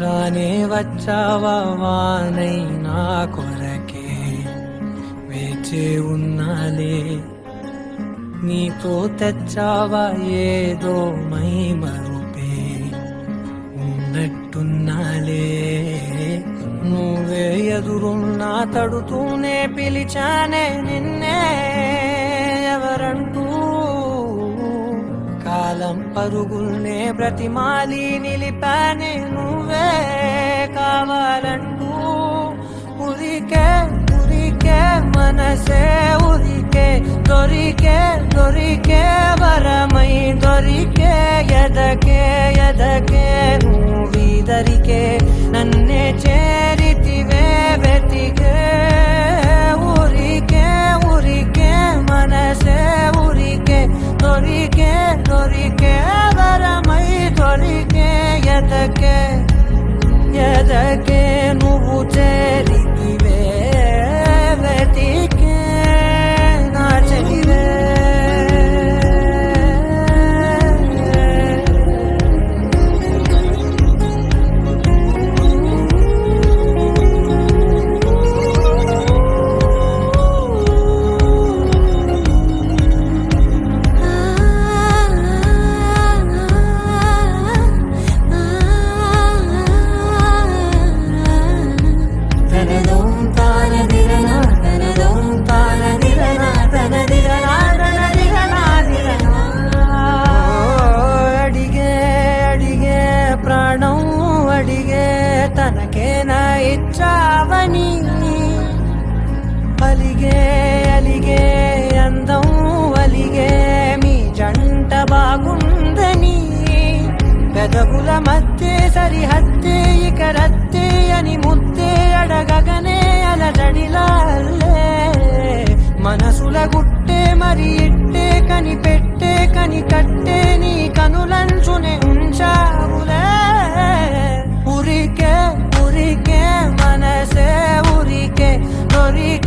రానే వచ్చావా వానై నా కొరకే వేచే ఉన్నాలే నీతో తెచ్చావా ఏదో మై మరుపే ఉన్నట్టున్నాలే నువ్వే ఎదురున్నా తడుతూనే పిలిచానే నిన్నే ఎవరంటూ కాలం పరుగుల్నే బ్రతిమాలి నిలిపానే నువ్వే కావాలంటూ ఉరికే ఉరికే మనసే ఉరికే దొరికే దొరికే వరమై దొరికే ఎదకే ఎదకే నువ్వీదరికే నన్నే చేరితివే వెతికే ఉరికే ఉరికే మనసే ఉరికే దొరికే దొరికే వరమై దొరికే ఎదకే ఎదకే నువ్వు చేరితివే వెతికే నా చెలివే తనకేనా ఇచ్చావని అలిగే అలిగే అందం అలిగే మీ జంట బాగుందని పెదవుల మధ్య సరిహద్దే ఇక రద్దే అని ముద్దే అడగగనే అలజడిలాలే మనసుల గుట్టే మరి ఇట్టే కనిపెట్టే కని కట్టే నీ కనులంచునే ఉంచావులే ఉరికే ఉరికే మనసే ఉరికే దొరికే